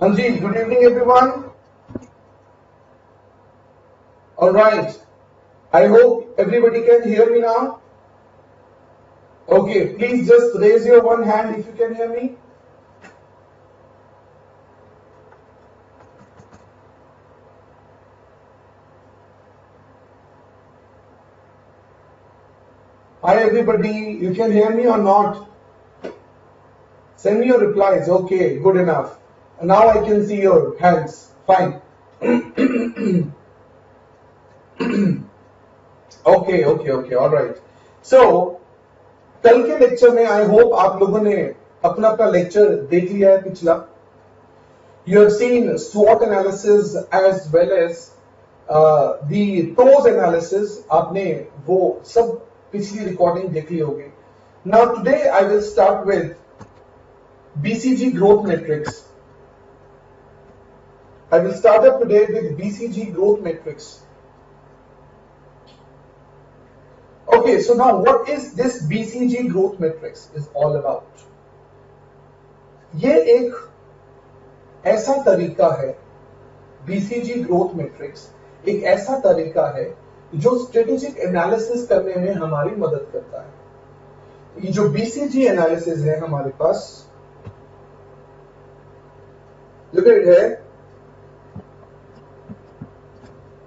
Hanji, good evening everyone. Alright, I hope everybody can hear me now. Okay, please just raise your one hand if you can hear me. Hi everybody, you can hear me or not? Send me your replies. Okay, good enough. Now I can see your hands. Fine. Okay, all right. So, कल के lecture में I hope आप लोगों ने अपना अपना lecture देख लिया है पिछला. You have seen SWOT analysis as well as the TOWS analysis. आपने वो सब पिछली रिकॉर्डिंग देख ली होगी. Now today I will start with BCG growth metrics. I will start up today with BCG growth metrics. Okay, so now what is this BCG growth matrix is all about? ये एक ऐसा तरीका है, BCG growth matrix एक ऐसा तरीका है जो स्ट्रेटेजिक एनालिसिस करने में हमारी मदद करता है. ये जो BCG एनालिसिस है हमारे पास, लुक एट है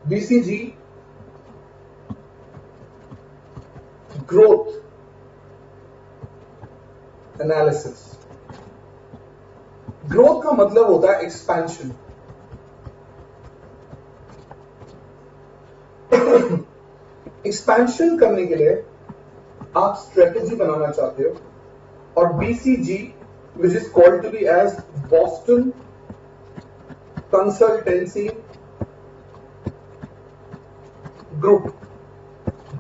BCG ग्रोथ एनालिसिस. ग्रोथ का मतलब होता है एक्सपेंशन. एक्सपेंशन करने के लिए आप स्ट्रेटेजी बनाना चाहते हो और BCG which is called to be as Boston Consultancy Group.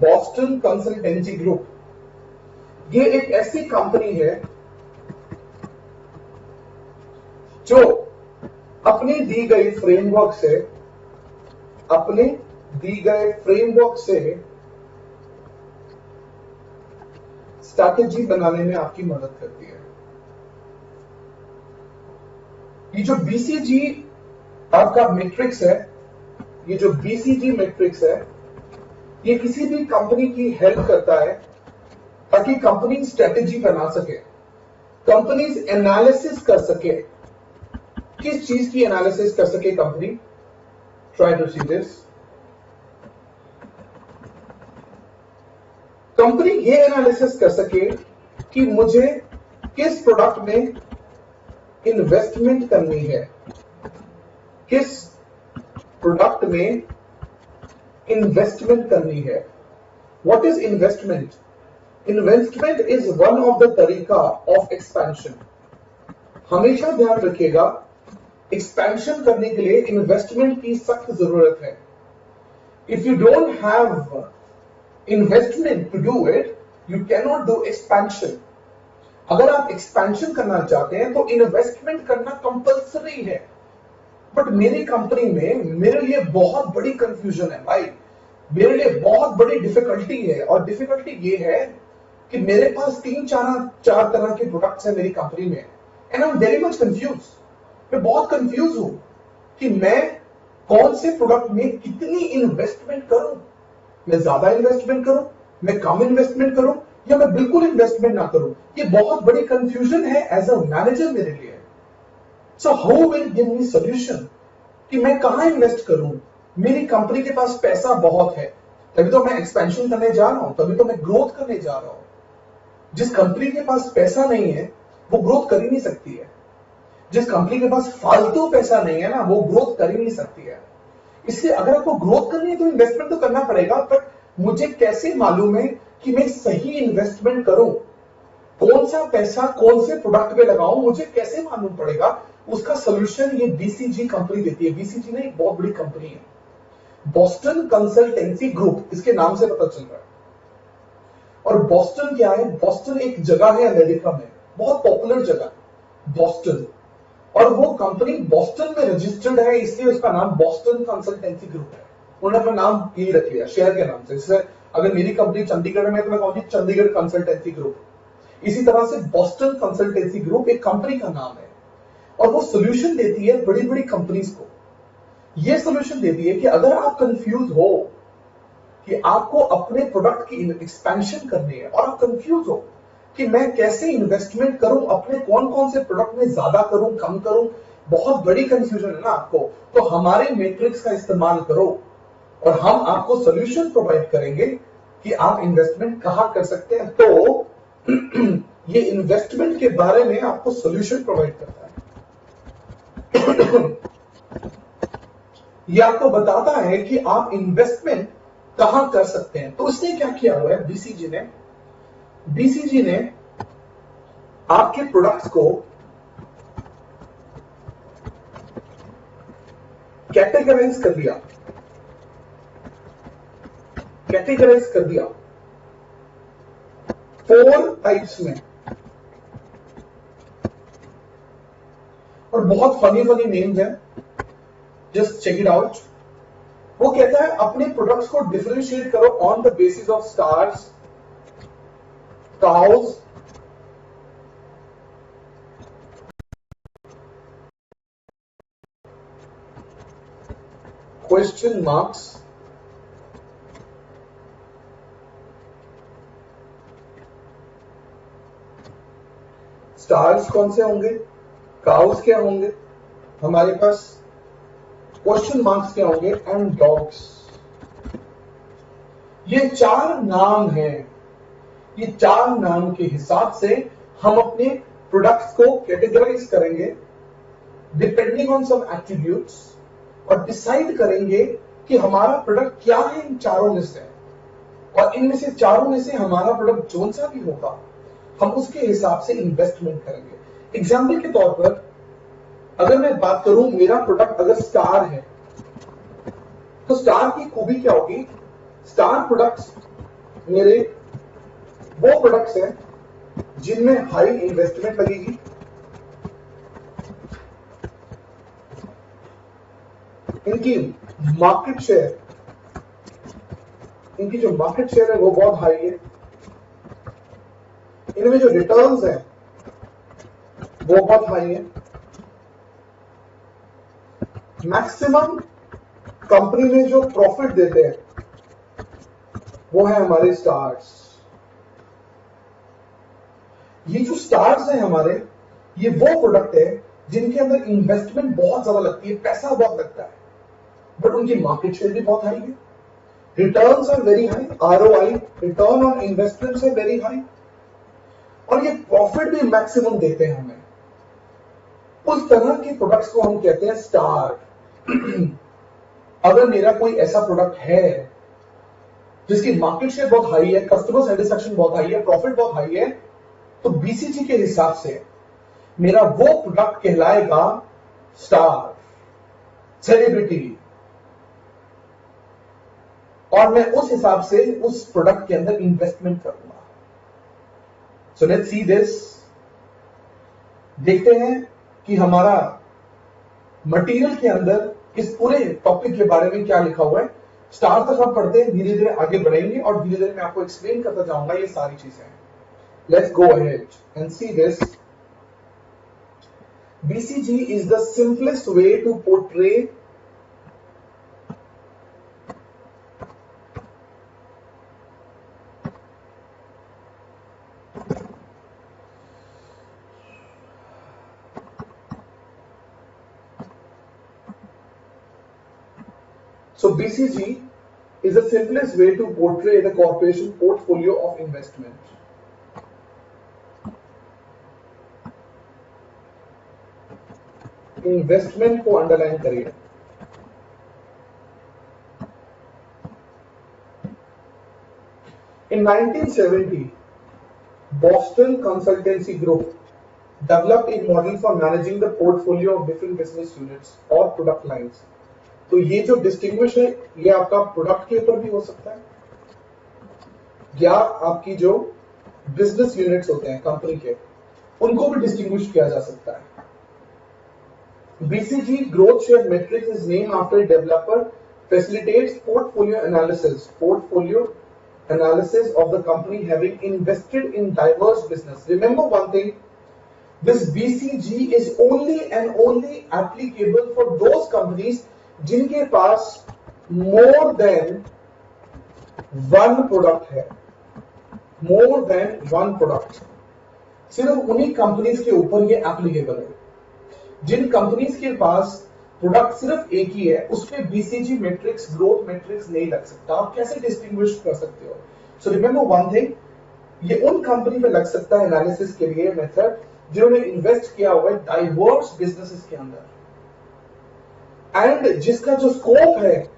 Boston consultancy group ये एक ऐसी कंपनी है जो अपनी दी गई फ्रेमवर्क से स्ट्रैटेजी बनाने में आपकी मदद करती है. ये जो BCG आपका मैट्रिक्स है, ये जो BCG मैट्रिक्स है, ये किसी भी कंपनी की हेल्प करता है ताकि कंपनी स्ट्रेटेजी बना सके, कंपनीज एनालिसिस कर सके. किस चीज की एनालिसिस कर सके company? Try to see this. Company ये एनालिसिस कर सके कि मुझे किस प्रोडक्ट में इन्वेस्टमेंट करनी है, किस प्रोडक्ट में इन्वेस्टमेंट करनी है. What is investment? Investment is one of the तरीका ऑफ एक्सपेंशन. हमेशा ध्यान रखिएगा, एक्सपेंशन करने के लिए इन्वेस्टमेंट की सख्त जरूरत है. If you don't have investment to do it, you can not do expansion. अगर आप एक्सपेंशन करना चाहते हैं तो इन्वेस्टमेंट करना कंपल्सरी है. बट मेरी कंपनी में मेरे लिए बहुत बड़ी कंफ्यूजन है भाई, मेरे लिए बहुत बड़ी डिफिकल्टी है. और डिफिकल्टी ये है कि मेरे पास चार तरह के प्रोडक्ट्स हैं मेरी कंपनी में, and I am very much confuse. मैं बहुत कंफ्यूज हूं कि मैं कौन से प्रोडक्ट में कितनी इन्वेस्टमेंट करूं. मैं ज्यादा इन्वेस्टमेंट करूं, मैं कम इन्वेस्टमेंट करूं, या मैं बिल्कुल इन्वेस्टमेंट ना करूं. ये बहुत बड़ी कंफ्यूजन है एज अ मैनेजर मेरे लिए. So how will give me solution कि मैं कहां इन्वेस्ट करूं? मेरी कंपनी के पास पैसा बहुत है, तभी तो मैं एक्सपेंशन करने जा रहा हूं, तभी तो मैं ग्रोथ करने जा रहा हूं. जिस कंपनी के पास पैसा नहीं है वो ग्रोथ कर ही नहीं सकती है. जिस कंपनी के पास फालतू पैसा नहीं है ना, वो ग्रोथ कर ही नहीं सकती है. इसलिए अगर आपको ग्रोथ करनी है तो इन्वेस्टमेंट तो करना पड़ेगा, बट मुझे कैसे मालूम है कि मैं सही इन्वेस्टमेंट करूं? कौन सा पैसा कौन से प्रोडक्ट पे लगाऊं, मुझे कैसे मालूम पड़ेगा? उसका सोल्यूशन ये BCG कंपनी देती है. BCG ने एक बहुत बड़ी कंपनी है, बॉस्टन कंसल्टेंसी ग्रुप, इसके नाम से पता चल रहा है. और बॉस्टन क्या है? बॉस्टन एक जगह है अमेरिका में, बहुत पॉपुलर जगह बॉस्टन. और वो कंपनी बॉस्टन में रजिस्टर्ड है, इसलिए उसका नाम बॉस्टन कंसल्टेंसी ग्रुप है. उन्होंने अपना नाम यही रख लिया शहर के नाम से. जैसे अगर मेरी कंपनी चंडीगढ़ में है तो मैं कहूंगी चंडीगढ़ कंसल्टेंसी ग्रुप. इसी तरह से बॉस्टन कंसल्टेंसी ग्रुप एक कंपनी का नाम है. और वो सोल्यूशन देती है बड़ी बड़ी कंपनीज को। ये सोल्यूशन देती है कि अगर आप कंफ्यूज हो कि आपको अपने प्रोडक्ट की एक्सपेंशन करनी है और आप कंफ्यूज हो कि मैं कैसे इन्वेस्टमेंट करूं, अपने कौन कौन से प्रोडक्ट में ज्यादा करूं, कम करूं, बहुत बड़ी कंफ्यूजन है ना आपको, तो हमारे मैट्रिक्स का इस्तेमाल करो और हम आपको सोल्यूशन प्रोवाइड करेंगे कि आप इन्वेस्टमेंट कहां कर सकते हैं। तो ये इन्वेस्टमेंट के बारे में आपको सोल्यूशन प्रोवाइड करता है। ये आपको बताता है कि आप इन्वेस्टमेंट कहां कर सकते हैं। तो उसने क्या किया हुआ है, बीसीजी ने आपके प्रोडक्ट्स को कैटेगराइज कर दिया 4 टाइप्स में, और बहुत फनी नेम्स हैं, जस्ट चेक इट आउट। वो कहता है अपने प्रोडक्ट्स को डिफरेंशिएट करो on the basis of stars, cows, question marks, stars कौन से होंगे, काउस क्या होंगे हमारे पास, क्वेश्चन मार्क्स क्या होंगे, एंड डॉग्स। ये 4 नाम हैं। ये 4 नाम के हिसाब से हम अपने प्रोडक्ट्स को कैटेगराइज करेंगे डिपेंडिंग ऑन सम एट्रीब्यूट्स, और डिसाइड करेंगे कि हमारा प्रोडक्ट क्या है इन चारों में से, और इनमें से चारों में से हमारा प्रोडक्ट जोन सा भी होगा हम उसके हिसाब से इन्वेस्टमेंट करेंगे। एग्जाम्पल के तौर पर अगर मैं बात करूं, मेरा प्रोडक्ट अगर स्टार है, तो स्टार की खूबी क्या होगी, स्टार प्रोडक्ट्स मेरे वो प्रोडक्ट्स हैं जिनमें हाई इन्वेस्टमेंट लगेगी, इनकी मार्केट शेयर, इनकी जो मार्केट शेयर है वो बहुत हाई है, इनमें जो रिटर्न्स हैं वो बहुत हाई है, मैक्सिमम कंपनी में जो प्रॉफिट देते हैं वो है हमारे स्टार्स। ये जो स्टार्स हैं हमारे, ये वो प्रोडक्ट है जिनके अंदर इन्वेस्टमेंट बहुत ज्यादा लगती है, पैसा बहुत लगता है, बट उनकी मार्केट शेयर भी बहुत हाई है, returns are very high, ROI, return on investments है वेरी हाई, और ये प्रॉफिट भी मैक्सिमम देते हैं हमें। उस तरह के प्रोडक्ट्स को हम कहते हैं स्टार। अगर मेरा कोई ऐसा प्रोडक्ट है जिसकी मार्केट शेयर बहुत हाई है, कस्टमर सेटिस्फेक्शन बहुत हाई है, प्रॉफिट बहुत हाई है, तो बीसीजी के हिसाब से मेरा वो प्रोडक्ट कहलाएगा स्टार, सेलिब्रिटी, और मैं उस हिसाब से उस प्रोडक्ट के अंदर इन्वेस्टमेंट करूंगा। So let's see this. देखते हैं कि हमारा मटेरियल के अंदर इस पूरे टॉपिक के बारे में क्या लिखा हुआ है। स्टार तक हम पढ़ते हैं, धीरे धीरे आगे बढ़ेंगे और धीरे धीरे मैं आपको एक्सप्लेन करता जाऊंगा ये सारी चीजें। Let's go ahead and see this. BCG is the simplest way to portray BCG is the simplest way to portray the corporation portfolio of investment. Investment को अंडरलाइन करिए। In 1970, Boston Consultancy Group developed a model for managing the portfolio of different business units or product lines. तो ये जो distinguish है, ये आपका product के ऊपर भी हो सकता है या आपकी जो बिजनेस यूनिट्स होते हैं कंपनी के, उनको भी डिस्टिंग्विश किया जा सकता है। BCG growth share matrix is named after a developer, facilitates portfolio analysis of the company having invested in diverse business. Remember one thing, This BCG is only and only applicable for those companies जिनके पास more than one product है, more than one product। सिर्फ उन्हीं companies के ऊपर ये applicable है। जिन companies के पास product सिर्फ एक ही है, उसपे बीसीजी मैट्रिक्स, ग्रोथ मैट्रिक्स नहीं लग सकता। आप कैसे डिस्टिंग्विश कर सकते हो? सो रिमेंबर वन थिंग, ये उन कंपनी में लग सकता है एनालिसिस के लिए मेथड जिन्होंने इन्वेस्ट किया हुआ है डाइवर्स बिजनेसेस के अंदर, एंड जिसका जो स्कोप है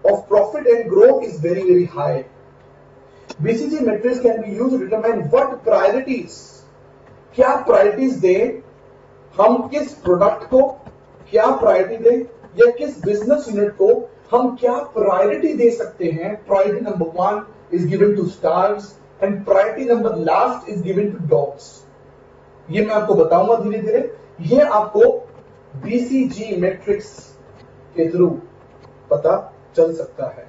of profit and growth is very very high. BCG matrix can be used to determine what priorities, क्या प्रायोरिटीज दें हम, किस प्रोडक्ट को क्या प्रायोरिटी दें, या किस बिजनेस यूनिट को हम क्या प्रायोरिटी दे सकते हैं। Priority number 1 is given to stars and priority number last is given to dogs. ये मैं आपको बताऊंगा धीरे धीरे। ये आपको बीसीजी मैट्रिक्स के थ्रू पता चल सकता है।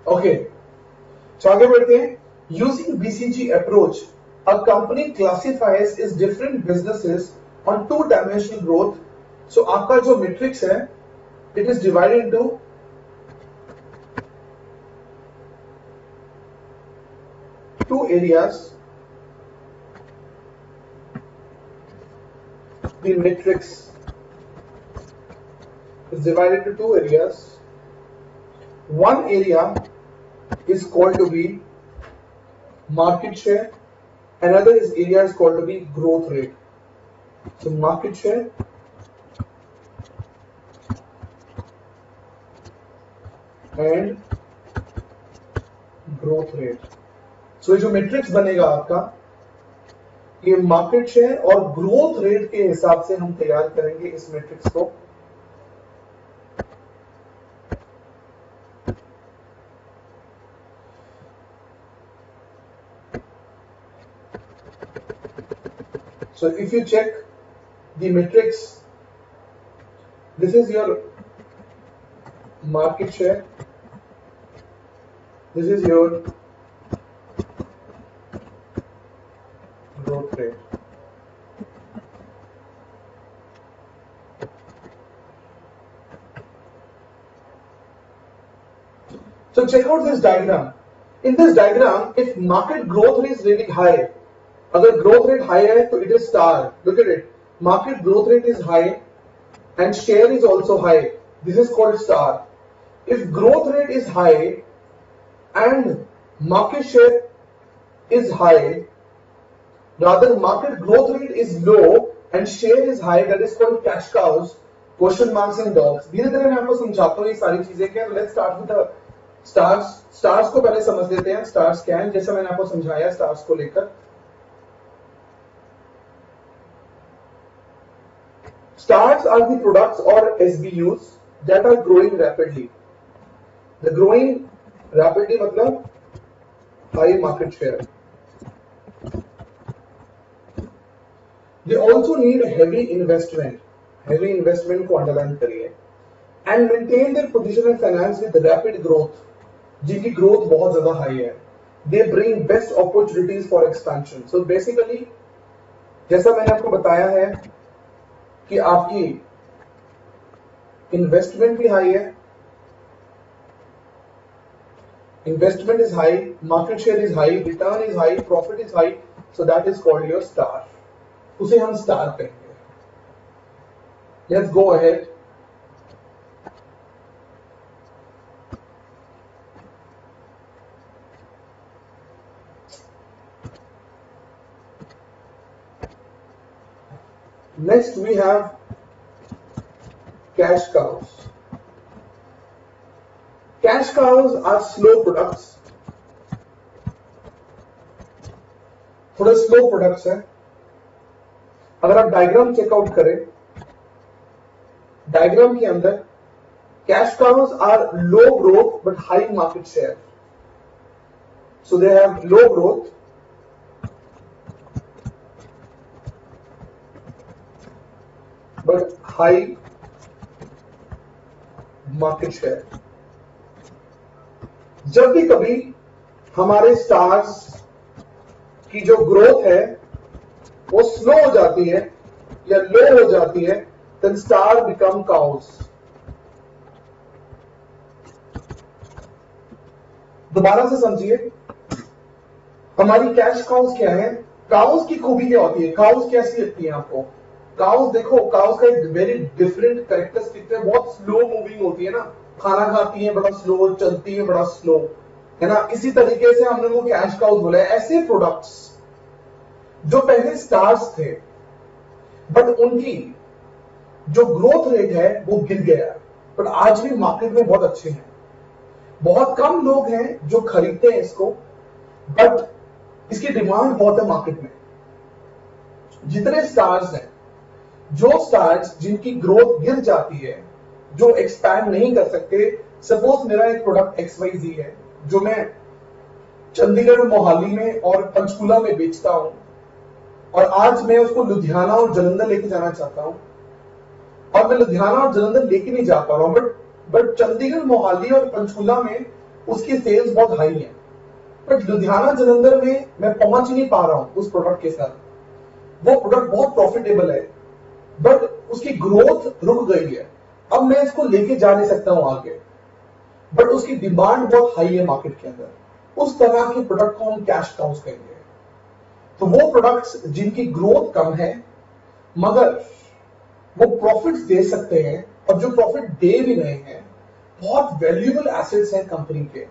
ओके, तो आगे बढ़ते हैं। Using BCG approach, a company classifies its different businesses on two dimensional growth। so आपका जो मैट्रिक्स है, it is divided into two areas। the matrix is divided into two areas। one area is called to be market share, another area is called to be growth rate। so market share and growth rate। so ये जो matrix बनेगा आपका, ये market share और growth rate के हिसाब से हम तैयार करेंगे इस मैट्रिक्स को। So if you check the matrix, this is your market share, this is your growth rate। So check out this diagram। In this diagram, if market growth rate is really high, अगर growth rate high है तो it is star। Look at it, market growth rate is high and share is also high, this is called star। If growth rate is high and market share is high, rather market growth rate is low and share is high, that is called cash cows, question marks and dogs। धीरे धीरे मैं आपको समझाता हूँ ये सारी चीजें क्या। Let's start with the stars. Stars को पहले समझ लेते हैं। स्टार्स क्या है, जैसा मैंने आपको समझाया स्टार्स को लेकर। Stars are the products or SBUs that are growing rapidly। The growing rapidly मतलब high market share। They also need heavy investment। heavy investment को अंडरलाइन करिए। and maintain their position in finance with rapid growth, जिनकी growth बहुत ज्यादा high है। They bring best opportunities for expansion। So basically जैसा मैंने आपको बताया है कि आपकी इन्वेस्टमेंट भी हाई है, investment is high, market share is high, return is high, profit is high, so that is called your star. उसे हम स्टार कहेंगे। Let's go ahead. Next we have cash cows। Cash cows are slow products। थोड़े slow products हैं। अगर आप diagram check out करें, diagram के अंदर cash cows are low growth but high market share. So they have low growth but high market share. जब भी कभी हमारे स्टार्स की जो ग्रोथ है वो स्लो हो जाती है या लो हो जाती है, देन स्टार बिकम काउस। दोबारा से समझिए, हमारी कैश काउस क्या है? काउस की खूबी क्या होती है? काउस कैसी लगती है आपको? काउस देखो, काउस का एक वेरी डिफरेंट कैरेक्टरिस्टिक है, बहुत स्लो मूविंग होती है ना, खाना खाती है बड़ा स्लो, चलती है बड़ा स्लो, है ना। इसी तरीके से हमने वो कैश काउस बोला है। ऐसे प्रोडक्ट्स जो पहले स्टार्स थे बट उनकी जो ग्रोथ रेट है वो गिर गया, बट आज भी मार्केट में बहुत अच्छे हैं। बहुत कम लोग हैं जो खरीदते हैं इसको, बट इसकी डिमांड बहुत है मार्केट में। जितने स्टार्स हैं, जो स्टार्स जिनकी ग्रोथ गिर जाती है, जो एक्सपैंड नहीं कर सकते, सपोज मेरा एक प्रोडक्ट XYZ है जो मैं चंडीगढ़, मोहाली में और पंचकुला में बेचता हूं, और आज मैं उसको लुधियाना और जलंधर लेके जाना चाहता हूं, और मैं लुधियाना और जलंधर लेके नहीं जा पा रहा हूं, बट चंडीगढ़, मोहाली और पंचकुला में उसकी सेल्स बहुत हाई है, बट लुधियाना, जलंधर में मैं पहुंच ही नहीं पा रहा हूं उस प्रोडक्ट के साथ। वो प्रोडक्ट बहुत प्रॉफिटेबल है बट उसकी ग्रोथ रुक गई है, अब मैं इसको लेके जा नहीं सकता हूं आगे, बट उसकी डिमांड बहुत हाई है मार्केट के अंदर। उस तरह के प्रोडक्ट को हम कैश काउस कहेंगे। तो वो प्रोडक्ट्स जिनकी ग्रोथ कम है मगर वो प्रॉफिट्स दे सकते हैं, और जो प्रॉफिट दे भी रहे हैं, बहुत वैल्यूएबल एसेट्स हैं कंपनी के,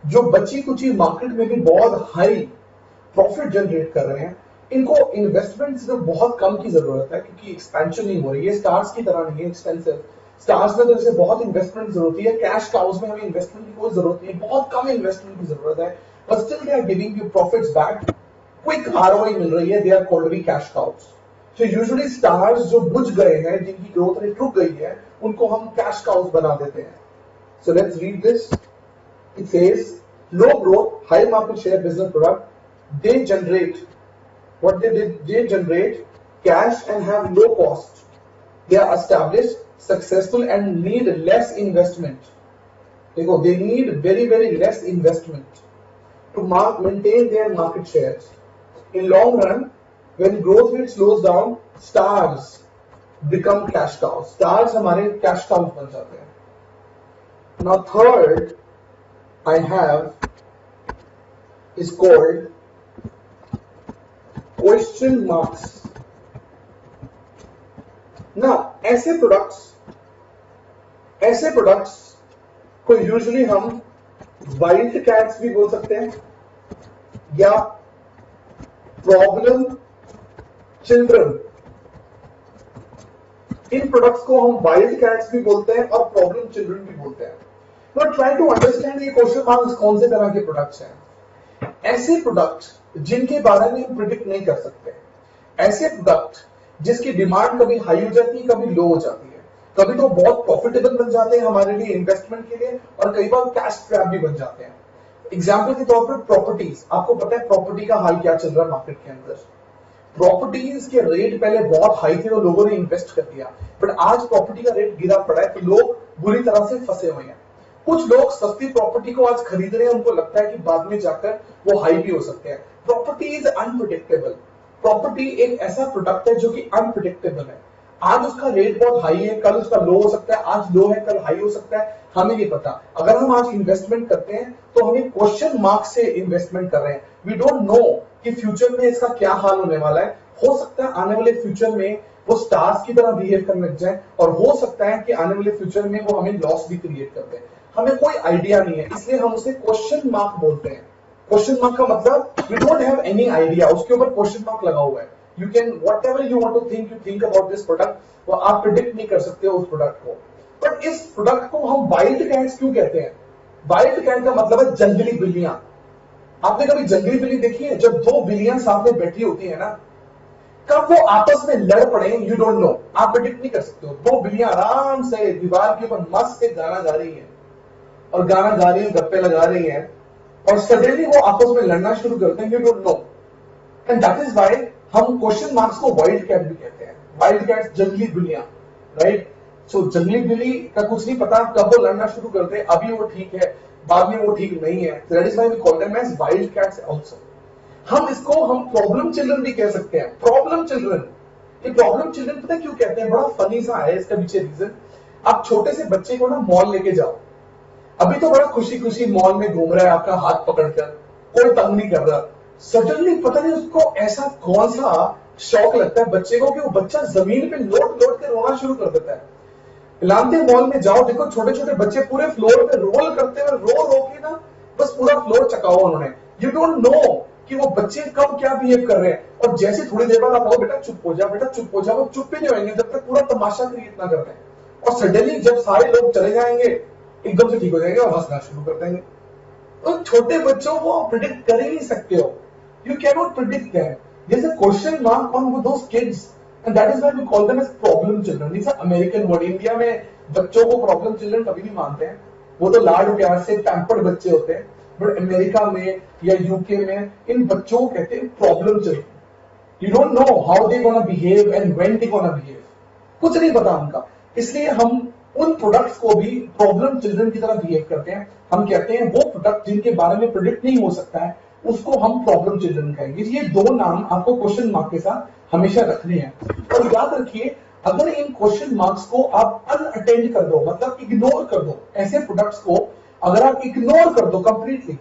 जो बची कुची मार्केट में भी बहुत हाई प्रॉफिट जनरेट कर रहे हैं, इनको इन्वेस्टमेंट से बहुत कम की जरूरत है, क्योंकि एक्सपेंशन नहीं हो रही है। स्टार्स की तरह नहीं है एक्सपेंसिव। स्टार्स में तो जैसे बहुत इन्वेस्टमेंट की जरूरत है, कैश काउस में हमें इन्वेस्टमेंट की कोई जरूरत नहीं है, बहुत कम इन्वेस्टमेंट की जरूरत है, but still they are giving you profits back, quick ROI मिल रही है, they are called be cash cows. तो यूजुअली स्टार्स जो बुझ गए हैं, जिनकी ग्रोथ रेट रुक गई है, उनको हम कैश काउस बना देते हैं। सो let's read this. It says low growth, high market share business product, they generate what they did, they generate cash and have low cost. They are established, successful and need less investment. देखो, they need very less investment to maintain their market shares. In long run, when growth rate slows down, stars become cash cows. Stars हमारे cash cows बन जाते हैं. Now third I have is called question marks. ना ऐसे products को usually हम wild cats भी बोल सकते हैं, या प्रॉब्लम चिल्ड्रन। इन प्रोडक्ट्स को हम वाइल्ड कैट्स भी बोलते हैं और प्रॉब्लम चिल्ड्रन भी बोलते हैं। नॉट ट्राई टू अंडरस्टैंड ये क्वेश्चन मार्क्स कौन से तरह के प्रोडक्ट्स हैं। ऐसे प्रोडक्ट जिनके बारे में हम प्रिडिक्ट नहीं कर सकते, ऐसे प्रोडक्ट जिसकी डिमांड कभी हाई हो जाती है, कभी लो हो जाती है, कभी तो बहुत प्रॉफिटेबल बन जाते हैं हमारे लिए इन्वेस्टमेंट के लिए, और कई बार कैश ट्रैप भी बन जाते हैं। एग्जाम्पल के तौर पर प्रॉपर्टीज, आपको पता है प्रॉपर्टी का हाल क्या चल रहा है मार्केट के अंदर। प्रॉपर्टीज के रेट पहले बहुत हाई थे और लोगों ने इन्वेस्ट कर दिया, बट आज प्रॉपर्टी का रेट गिरा पड़ा है, तो लोग बुरी तरह से फंसे हुए हैं। कुछ लोग सस्ती प्रॉपर्टी को आज खरीद रहे हैं, उनको लगता है कि बाद में जाकर वो हाई भी हो सकते हैं। Property is unpredictable. प्रॉपर्टी एक ऐसा प्रोडक्ट है जो कि अनप्रिडिक्टेबल है। आज उसका रेट बहुत हाई है, कल उसका लो हो सकता है, आज लो है कल हाई हो सकता है, हमें नहीं पता। अगर हम आज इन्वेस्टमेंट करते हैं तो हमें क्वेश्चन मार्क से इन्वेस्टमेंट कर रहे हैं। वी डोंट नो कि फ्यूचर में इसका क्या हाल होने वाला है। हो सकता है आने वाले फ्यूचर में वो स्टार्स की तरह बिहेव करने लग जाए, और हो सकता है कि आने वाले फ्यूचर में वो हमें लॉस भी क्रिएट कर दे। हमें कोई आइडिया नहीं है, इसलिए हम उसे क्वेश्चन मार्क बोलते हैं। क्वेश्चन मार्क का मतलब we don't have any idea, उसके ऊपर क्वेश्चन मार्क लगा हुआ है। You can whatever you want to think, you think about this product, वो आप प्रिडिक्ट नहीं कर सकते हो उस प्रोडक्ट को। बट इस प्रोडक्ट को हम वाइल्ड कैट्स क्यों कहते हैं? वाइल्ड कैट का मतलब है जंगली बिल्लियां। आपने कभी जंगली बिल्ली देखी है? जब दो बिल्लियां सामने बैठी होती है ना, कब वो आपस में लड़ पड़े यू डोंट नो, आप प्रिडिक्ट नहीं कर सकते हो। दो बिल्लियां आराम से दीवार के ऊपर मस्त एक गाना गा रही है, और गाना गा रही है, गप्पे लगा रही है, और सडनली वो आपस में लड़ना शुरू करते हैं, you don't know. And that is why हम क्वेश्चन मार्क्स को वाइल्ड कैट भी कहते हैं। वाइल्ड कैट्स, जंगली बिल्लियां, राइट। सो जंगली बिल्ली का कुछ नहीं पता कब वो लड़ना शुरू करते हैं, अभी वो ठीक है, बाद में वो ठीक नहीं है। That is why we call them as wild cats also. हम प्रॉब्लम चिल्ड्रन भी कह सकते हैं, प्रॉब्लम चिल्ड्रन। ये प्रॉब्लम चिल्ड्रन पता है क्यों कहते हैं, बड़ा फनी सा है इसका पीछे रीजन। आप छोटे से बच्चे को ना मॉल लेके जाओ, अभी तो बड़ा खुशी खुशी मॉल में घूम रहा है आपका हाथ पकड़कर, कोई तंग नहीं कर रहा। सडनली पता नहीं उसको ऐसा कौन सा शौक लगता है बच्चे को कि वो बच्चा जमीन पे लोट लोट के रोना शुरू कर देता है। लांते मॉल में जाओ, देखो छोटे छोटे बच्चे पूरे फ्लोर पे रोल करते हुए रो रो के ना बस पूरा फ्लोर चका हुआ उन्होंने। यू डोंट नो कि वो बच्चे कब क्या बिहेव कर रहे हैं। और जैसे थोड़ी देर बाद आप कहो बेटा चुप हो जा, बेटा चुप हो जा, वो चुप ही नहीं होंगे जब तक पूरा तमाशा क्रिएट ना करते हैं। और सडनली जब सारे लोग चले जाएंगे एकदम से ठीक हो जाएंगे और हंसना शुरू कर देंगे। तो छोटे बच्चों को प्रिडिक्ट कर ही नहीं सकते हो, you can not predict that. There's a question mark on those kids, and that is why we call them as problem children. These are American word. India में बच्चों को प्रॉब्लम चिल्ड्रन कभी नहीं मानते हैं, वो तो लाड प्यार से पैम्पर्ड बच्चे होते हैं। बट अमेरिका में या यूके में इन बच्चों को कहते हैं problem children. You don't know how they gonna behave and when they gonna behave, कुछ नहीं पता उनका। इसलिए हम उन प्रोडक्ट्स को भी प्रॉब्लम चिल्ड्रन की तरह बिहेव करते हैं। हम कहते हैं वो प्रोडक्ट जिनके बारे में प्रिडिक्ट नहीं हो सकता है उसको हम प्रॉब्लम चिल्ड्रन कहेंगे। ये दो नाम आपको क्वेश्चन मार्क के साथ हमेशा रखने हैं। और याद रखिए, अगर इन क्वेश्चन मार्क्स को आप अनअटेंड कर दो, मतलब इग्नोर कर दो, ऐसे प्रोडक्ट्स को अगर आप इग्नोर कर दो completely,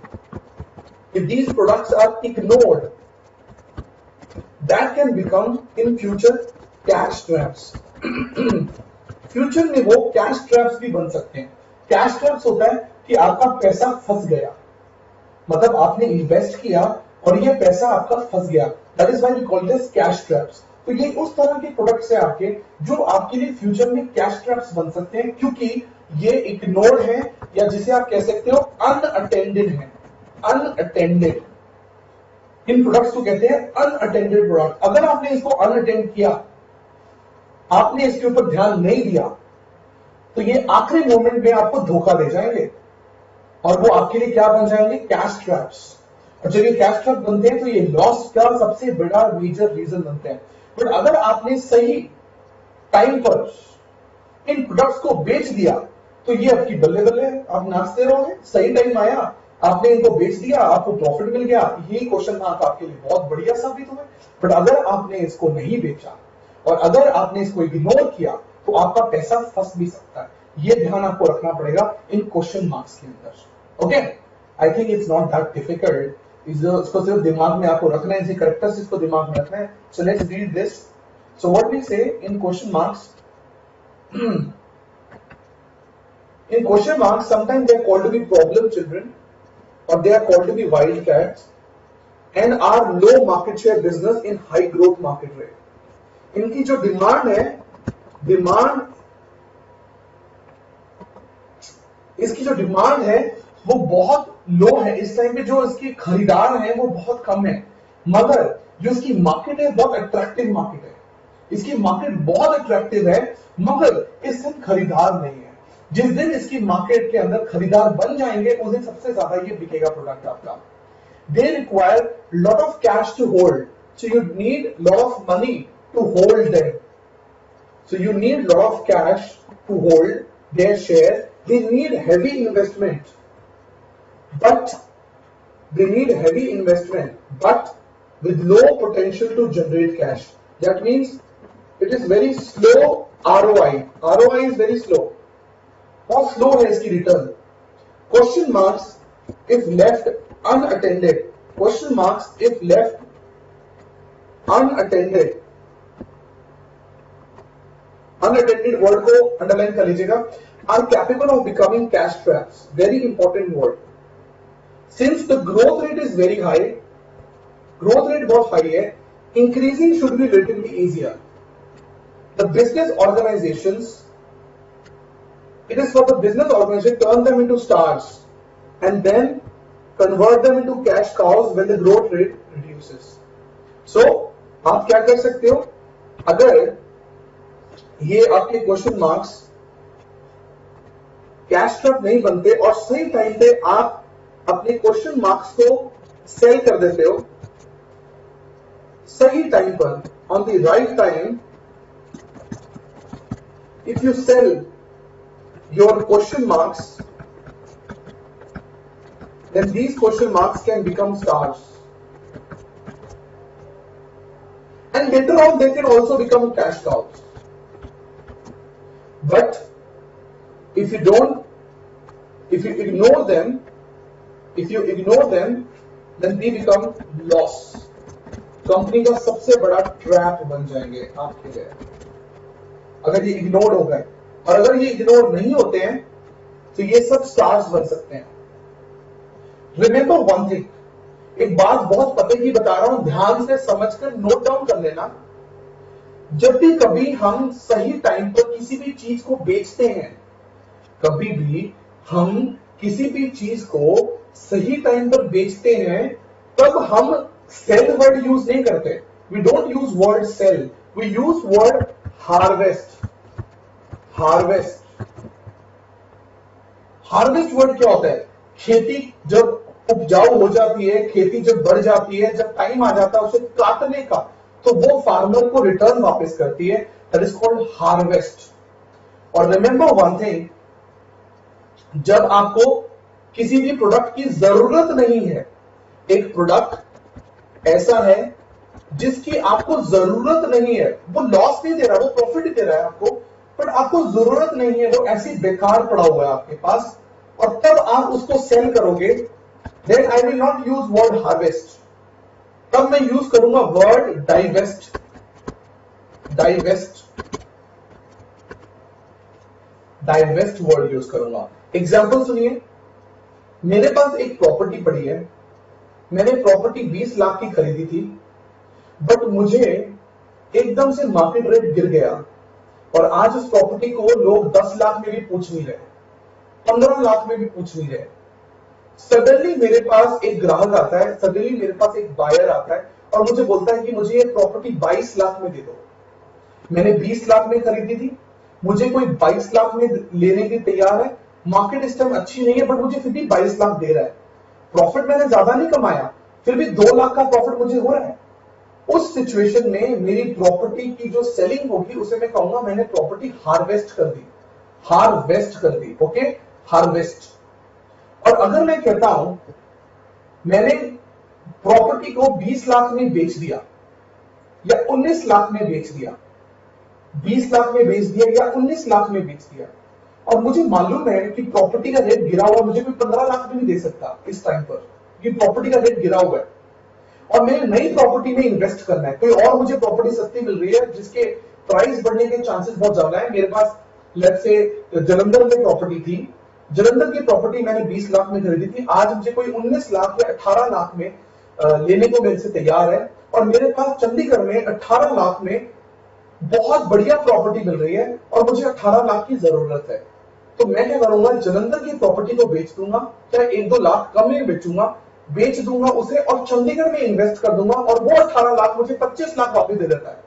if these products are ignored, that can become in future cash traps. Future में वो कैश ट्रैप्स भी बन सकते हैं। कैश ट्रैप्स होता है कि आपका पैसा फंस गया, मतलब आपने इन्वेस्ट किया और ये पैसा आपका फंस गया। That is why we call this cash traps. तो ये उस तरह के प्रोडक्ट्स है आपके जो आपके लिए फ्यूचर में कैश ट्रैप्स बन सकते हैं, क्योंकि ये इग्नोर्ड है या जिसे आप कह सकते हो अनअटेंडेड है। अनअटेंडेड, इन प्रोडक्ट्स को कहते हैं अनअटेंडेड प्रोडक्ट। अगर आपने इसको अनअटेंड किया, आपने इसके ऊपर ध्यान नहीं दिया, तो ये आखिरी मोमेंट में आपको धोखा दे जाएंगे और वो आपके लिए क्या बन जाएंगे, कैश ट्रैप्स। और जब ये कैश ट्रैप बनते हैं तो ये लॉस का सबसे बड़ा मेजर रीजन बनते हैं। बट अगर आपने सही टाइम पर इन प्रोडक्ट्स को बेच दिया तो ये आपकी बल्ले बल्ले है, आप नाचते रहोगे। सही टाइम आया, आपने इनको बेच दिया, आपको प्रॉफिट मिल गया, यही क्वेश्चन मार्क आपके लिए बहुत बढ़िया साबित हुए। बट अगर आपने इसको नहीं बेचा और अगर आपने इसको इग्नोर किया तो आपका पैसा फंस भी सकता है। ये ध्यान आपको रखना पड़ेगा इन क्वेश्चन मार्क्स के अंदर। Okay, I think it's not that difficult. इसको सिर्फ दिमाग में आपको रखना है, इसी करेक्टर्स इसको दिमाग में रखना है। So let's read this. So what we say in question marks, in question marks sometimes they are called to be problem children or they are called to be wild cats and are low market share business in high growth market rate. इनकी जो demand है, इसकी जो demand है वो बहुत लो है इस टाइम पे, जो इसके खरीदार हैं वो बहुत कम है, मगर जो इसकी मार्केट है बहुत अट्रैक्टिव मार्केट है। इसकी मार्केट बहुत अट्रैक्टिव है मगर इस दिन खरीदार नहीं है। जिस दिन इसकी मार्केट के अंदर खरीदार बन जाएंगे उस दिन सबसे ज्यादा ये बिकेगा प्रोडक्ट आपका। They require lot of cash to hold, so you need lot of money to hold them. So you need lot of cash to hold their share. They need heavy investment, but with low potential to generate cash. That means it is very slow ROI. ROI is very slow. बहुत slow है इसकी return. Question marks if left unattended. Question marks if left unattended. Unattended word को underline कर लीजिएगा। Are capable of becoming cash traps. Very important word. Since the growth rate is very high, growth rate बहुत high है, increasing should be relatively easier. The business organizations, it is for the business organization turn them into stars and then convert them into cash cows when the growth rate reduces. So आप क्या कर सकते हो, अगर ये आपके question marks cash trap नहीं बनते और सही टाइम पे आप अपने क्वेश्चन मार्क्स को सेल कर देते हो, सही टाइम पर, on the right time, if you sell your question marks, then these question marks can become stars, and later on they can also become cash cows. But if you ignore them, then they become loss. Company का सबसे बड़ा trap बन जाएंगे आपके लिए अगर ये ignore हो गए, और अगर ये इग्नोर नहीं होते हैं तो ये सब स्टार्स बन सकते हैं। रिमेंबर वन थिंग, एक बात बहुत पते की बता रहा हूं, ध्यान से समझकर नोट डाउन कर लेना। जब भी कभी हम सही टाइम पर किसी भी चीज को बेचते हैं, कभी भी हम किसी भी चीज को सही टाइम पर बेचते हैं, तब हम सेल वर्ड यूज नहीं करते। We don't use word sell, we use word harvest. Harvest word क्या होता है? खेती जब उपजाऊ हो जाती है, खेती जब बढ़ जाती है, जब टाइम आ जाता है उसे काटने का, तो वो फार्मर को रिटर्न वापस करती है। That is called harvest. और रिमेंबर वन थिंग, जब आपको किसी भी प्रोडक्ट की जरूरत नहीं है, एक प्रोडक्ट ऐसा है जिसकी आपको जरूरत नहीं है, वो लॉस नहीं दे रहा, वो प्रॉफिट दे रहा है आपको, पर आपको जरूरत नहीं है, वो ऐसी बेकार पड़ा हुआ है आपके पास, और तब आप उसको सेल करोगे, then I will not use word harvest, तब मैं यूज करूंगा word divest. Divest word use करूंगा। एग्जाम्पल सुनिए, मेरे पास एक प्रॉपर्टी पड़ी है, मैंने प्रॉपर्टी 20 लाख की खरीदी थी, बट मुझे एकदम से मार्केट रेट गिर गया और आज उस प्रॉपर्टी को लोग 10 लाख में भी पूछ नहीं रहे, 15 लाख में भी पूछ नहीं रहे। सडनली मेरे पास एक ग्राहक आता है, सडनली मेरे पास एक बायर आता है और मुझे बोलता है कि मुझे ये प्रॉपर्टी 22 लाख में दे दो। मैंने 20 लाख में खरीदी थी, मुझे कोई 22 लाख में लेने के तैयार है, मार्केट इस टाइम अच्छी नहीं है, बट मुझे फिर भी 22 लाख दे रहा है। प्रॉफिट मैंने ज्यादा नहीं कमाया, फिर भी 2 लाख का प्रॉफिट मुझे हो रहा है। उस सिचुएशन में मेरी प्रॉपर्टी की जो सेलिंग होगी उसे मैं कहूंगा मैंने प्रॉपर्टी हार्वेस्ट कर दी। Okay, harvest. और अगर मैं कहता हूं मैंने प्रॉपर्टी को 20 लाख में बेच दिया या 19 लाख में बेच दिया, 20 लाख में बेच दिया या 19 लाख में बेच दिया, और मुझे मालूम है कि प्रॉपर्टी का रेट गिरा हुआ, मुझे कोई 15 लाख भी नहीं दे सकता इस टाइम पर, कि प्रॉपर्टी का रेट गिरा हुआ है, और मैंने नई प्रॉपर्टी में इन्वेस्ट करना है, कोई और मुझे प्रॉपर्टी सस्ती मिल रही है जिसके प्राइस बढ़ने के चांसेस बहुत ज्यादा है। मेरे पास लेट्स से जलंधर में प्रॉपर्टी थी, जलंधर की प्रॉपर्टी मैंने 20 लाख में खरीदी थी, आज मुझे कोई 19 लाख या 18 लाख में लेने को मेरे से तैयार है, और मेरे पास चंडीगढ़ में 18 लाख में बहुत बढ़िया प्रॉपर्टी मिल रही है और मुझे 18 लाख की जरूरत है। तो मैं क्या करूंगा, जलंधर की प्रॉपर्टी को बेच दूंगा, चाहे 1-2 लाख कम में बेच दूंगा उसे, और चंडीगढ़ में इन्वेस्ट कर दूंगा, और वो 18 लाख मुझे 25 लाख वापस दे देता है।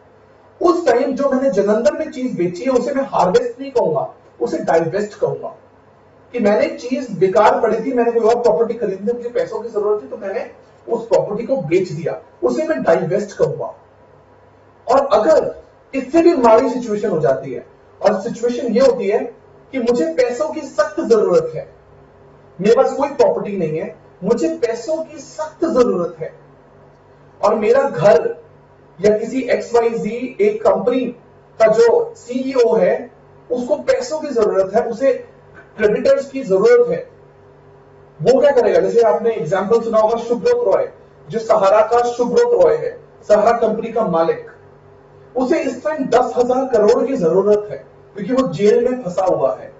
उस टाइम जो मैंने जलंधर में चीज बेची है उसे मैं हार्वेस्ट नहीं कहूंगा, उसे डाइवेस्ट कहूंगा, कि मैंने चीज बेकार पड़ी थी, मैंने कोई और प्रॉपर्टी खरीदनी, मुझे पैसों की जरूरत थी, तो मैंने उस प्रॉपर्टी को बेच दिया, उसे मैं डाइवेस्ट कहूंगा। और अगर इससे भी माड़ी सिचुएशन हो जाती है, और सिचुएशन ये होती है कि मुझे पैसों की सख्त जरूरत है, मेरे पास कोई प्रॉपर्टी नहीं है, मुझे पैसों की सख्त जरूरत है, और मेरा घर या किसी XYZ एक कंपनी का जो CEO है उसको पैसों की जरूरत है, उसे क्रेडिटर्स की जरूरत है, वो क्या करेगा? जैसे आपने एग्जांपल सुना होगा सुब्रत रॉय, जो सहारा का सुब्रत रॉय है, सहारा कंपनी का मालिक, उसे इस टाइम 10,000 करोड़ की जरूरत है क्योंकि वो जेल में फंसा हुआ है।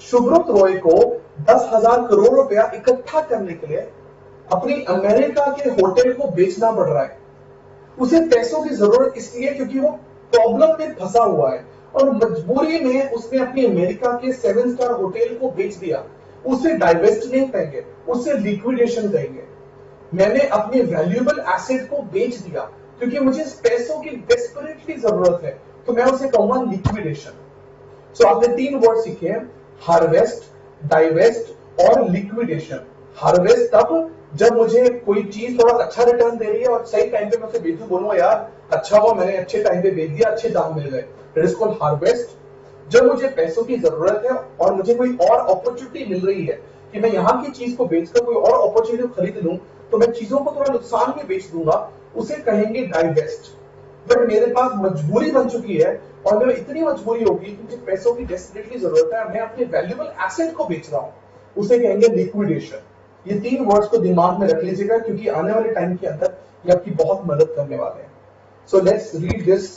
सुब्रत रॉय को 10,000 करोड़ रुपया इकट्ठा करने के लिए अपनी अमेरिका के होटल को बेचना पड़ रहा है। उसे पैसों की जरूरत इसलिए क्योंकि वो प्रॉब्लम में फंसा हुआ है, और मजबूरी में उसने अपनी अमेरिका के 7 स्टार होटल को बेच दिया। उसे डाइवेस्ट नहीं कहेंगे, उसे लिक्विडेशन कहेंगे। मैंने अपने वैल्यूएबल एसेट को बेच दिया क्योंकि मुझे पैसों की डेस्परेटली जरूरत है, तो मैं उसे कहूंगा लिक्विडेशन। सो आपने 3 वर्ड सीखे हैं, हार्वेस्ट, डाइवेस्ट और लिक्विडेशन। हार्वेस्ट तब जब मुझे कोई चीज थोड़ा अच्छा रिटर्न दे रही है और सही टाइम पे मैं उसे बेचूं, बोलूंगा यार अच्छा हुआ मैंने अच्छे टाइम पे बेच दिया, अच्छे दाम मिल गए, दैट इज कॉल्ड हार्वेस्ट। जब मुझे पैसों की जरूरत है और मुझे कोई और अपॉर्चुनिटी मिल रही है कि मैं यहाँ की चीज को बेचकर कोई और अपॉर्चुनिटी खरीद लूं, तो मैं चीजों को थोड़ा नुकसान में बेच दूंगा, उसे कहेंगे डाइवेस्ट। बट मेरे पास मजबूरी बन चुकी है और मेरी इतनी मजबूरी होगी कि मुझे पैसों की डेस्परेटली जरूरत है, मैं अपने वैल्यूएबल एसेट को बेच रहा हूं, उसे कहेंगे लिक्विडेशन। ये 3 वर्ड्स को दिमाग में रख लीजिएगा, क्योंकि आने वाले टाइम के अंदर ये आपकी बहुत मदद करने वाले हैं। सो लेट्स रीड दिस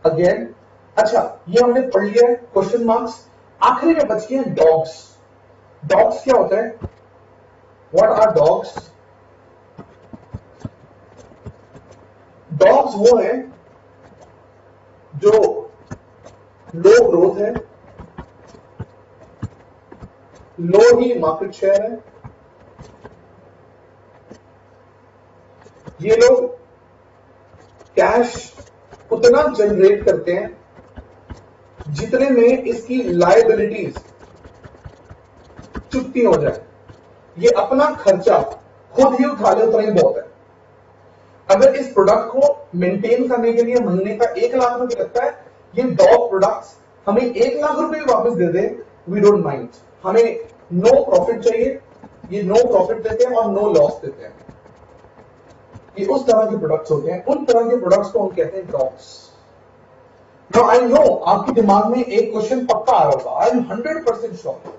अगेन। अच्छा, ये हमने पढ़ लिया है क्वेश्चन मार्क्स। आखिरी में बच गए हैं डॉग्स। डॉग्स क्या होता है? What are dogs? डॉग्स वो है जो लो ग्रोथ है, लो ही मार्केट शेयर है। ये लोग कैश उतना जनरेट करते हैं जितने में इसकी लायबिलिटीज चुकती हो जाए। ये अपना खर्चा खुद ही उठा ले, उतना ही बहुत है। अगर इस प्रोडक्ट को मेंटेन करने के लिए महीने का 1 लाख रुपए लगता है, ये डॉग प्रोडक्ट्स हमें 1 लाख रुपए वापस दे दे, वी डोंट माइंड। हमें नो प्रॉफिट चाहिए, ये नो प्रॉफिट देते हैं और नो लॉस देते हैं। ये उस तरह के प्रोडक्ट्स होते हैं, उन तरह के प्रोडक्ट्स को हम कहते हैं डॉग्स। नाउ आई नो आपके दिमाग में एक क्वेश्चन पक्का आ रहा होगा, आई एम 100% श्योर।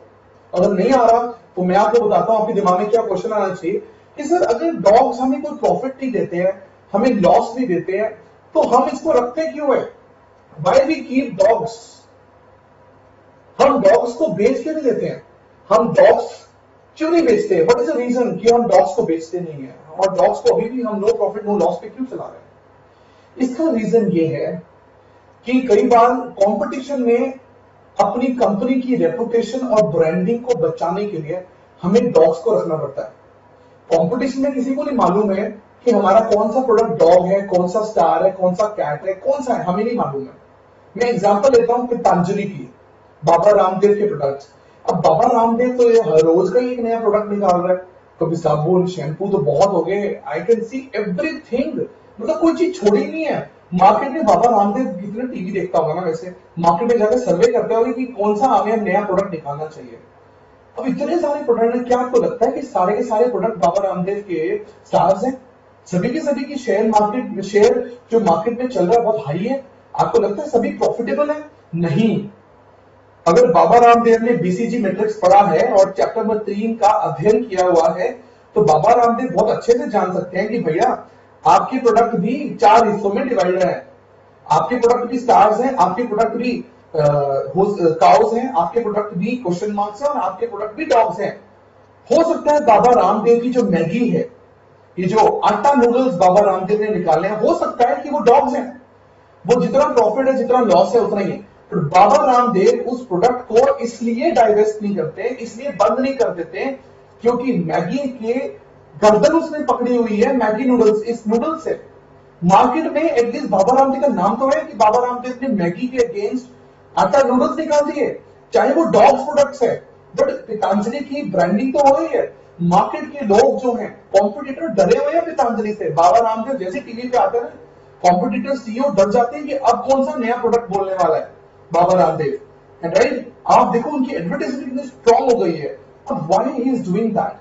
अगर नहीं आ रहा तो मैं आपको बताता हूं आपके दिमाग में क्या क्वेश्चन आना चाहिए कि सर अगर डॉग्स हमें कोई प्रॉफिट नहीं देते हैं, हमें लॉस नहीं देते हैं, तो हम इसको रखते क्यों है? Why we keep dogs? हम डॉग्स को बेच क्यों नहीं देते हैं? हम डॉग्स क्यों नहीं बेचते? व्हाट इज द रीजन कि हम डॉग्स को बेचते नहीं है और डॉग्स को अभी भी हम नो प्रॉफिट नो लॉस पे क्यों चला रहे हैं? इसका रीजन ये है कि कई बार कंपटीशन में अपनी कंपनी की रेपुटेशन और ब्रांडिंग को बचाने के लिए हमें डॉग्स को रखना पड़ता है। कंपटीशन में किसी को नहीं मालूम है कि हमारा कौन सा प्रोडक्ट डॉग है, कौन सा स्टार है, कौन सा कैट है, कौन सा है, हमें नहीं मालूम है। मैं एग्जांपल लेता हूं पतंजलि की, बाबा रामदेव के प्रोडक्ट्स। अब बाबा रामदेव तो ये हर रोज का ही एक नया प्रोडक्ट निकाल रहा है, कभी साबुन शैम्पू तो बहुत हो गए, आई कैन सी एवरीथिंग, मतलब कोई चीज छोड़ी नहीं है। मार्केट में बाबा रामदेव कितने टीवी देखता होगा ना, वैसे मार्केट में जाकर सर्वे करते होंगे कि कौन सा हमें नया प्रोडक्ट निकालना चाहिए। अब इतने सारे प्रोडक्ट हैं, क्या आपको लगता है कि सारे के सारे प्रोडक्ट बाबा रामदेव के स्टार्स हैं? सभी के सभी की शेयर जो मार्केट में चल रहा है बहुत हाई है? आपको लगता है सभी प्रॉफिटेबल है? नहीं। अगर बाबा रामदेव ने बीसीजी मैट्रिक्स पढ़ा है और चैप्टर नंबर 3 का अध्ययन किया हुआ है, तो बाबा रामदेव बहुत अच्छे से जान सकते हैं कि भैया आपके प्रोडक्ट भी 4 हिस्सों में डिवाइड है। आपके प्रोडक्ट भी स्टार्स हैं, आपके प्रोडक्ट भी काउस हैं, आपके प्रोडक्ट भी क्वेश्चन मार्क्स हैं और आपके प्रोडक्ट भी डॉग्स हैं। हो सकता है बाबा रामदेव की जो मैगी है, ये जो आटा नूडल्स बाबा रामदेव ने निकाले हैं, हो सकता है कि वो डॉग्स हैं। वो जितना प्रॉफिट है जितना लॉस है उतना ही है। तो बाबा रामदेव उस प्रोडक्ट को इसलिए डाइवेस्ट नहीं करते, इसलिए बंद नहीं कर देते क्योंकि मैगी के गर्दन उसने पकड़ी हुई है, मैगी नूडल्स, इस नूडल्स से मार्केट में एटलीस्ट बाबा रामदेव का नाम तो है कि बाबा रामदेव ने मैगी के अगेंस्ट आटा नूडल्स निकाल दिए, चाहे वो डॉग्स प्रोडक्ट्स है। बट पतंजलि की ब्रांडिंग तो हो रही है। मार्केट के लोग जो हैं, कॉम्पिटिटर डरे हुए हैं पतंजलि से। बाबा रामदेव जैसे टीवी पे आते हैं, कॉम्पिटिटर सीईओ डर जाते हैं कि अब कौन सा नया प्रोडक्ट बोलने वाला है बाबा रामदेव, एंड राइट, आप देखो उनकी एडवर्टाइजमेंट कितनी स्ट्रांग हो गई है। अब why he is doing that?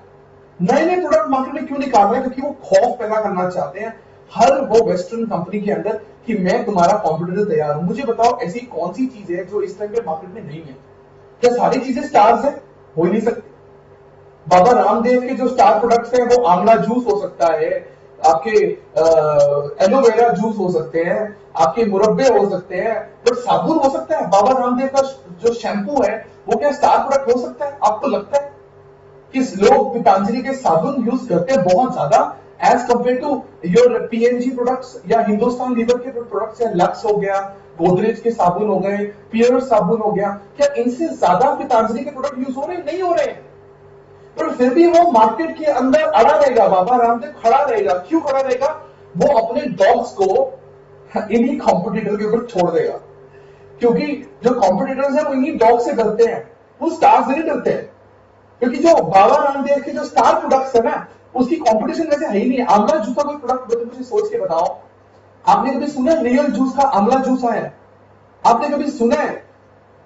नए नए प्रोडक्ट मार्केट में क्यों निकाल रहे हैं? क्योंकि वो खौफ पैदा करना चाहते हैं हर वो वेस्टर्न कंपनी के अंदर कि मैं तुम्हारा कॉम्पिटिटर तैयार हूं। मुझे बताओ ऐसी कौन सी चीज है जो इस टाइम पे मार्केट में नहीं है? क्या सारी चीजें स्टार्स है? हो ही नहीं सकती। बाबा रामदेव के जो स्टार प्रोडक्ट्स हैं वो आंवला जूस हो सकता है, आपके एलोवेरा जूस हो सकते हैं, आपके मुरब्बे हो सकते हैं, बट साबुन हो सकता है? बाबा रामदेव का जो शैम्पू है वो क्या स्टार प्रोडक्ट हो सकता है? आपको लगता है कि लोग पतंजलि के साबुन यूज करते हैं बहुत ज्यादा as compare to your PNG products या हिंदुस्तान लीवर के प्रोडक्ट्स या लक्स हो गया, गोदरेज के साबुन हो गए, पियर साबुन हो गया, क्या इनसे ज्यादा पतंजलि के प्रोडक्ट यूज हो रहे हैं? नहीं हो रहे हैं। पर फिर भी वो मार्केट के अंदर अड़ा रहेगा, बाबा रामदेव खड़ा रहेगा। क्यों खड़ा रहेगा? वो अपने डॉग्स को इन्हीं कॉम्पिटिटर के ऊपर छोड़ देगा, क्योंकि जो कॉम्पिटिटर्स हैं वो इन्हीं डॉग से डरते हैं, वो स्टार से नहीं डरते हैं। क्योंकि जो बाबा रामदेव के जो स्टार प्रोडक्ट्स है ना, उसकी कंपटीशन वैसे है ही नहीं। आंवला जूस का कोई प्रोडक्ट तो मुझे सोच के बताओ, आपने कभी सुना है रियल जूस का आंवला जूस आया? आपने कभी सुना है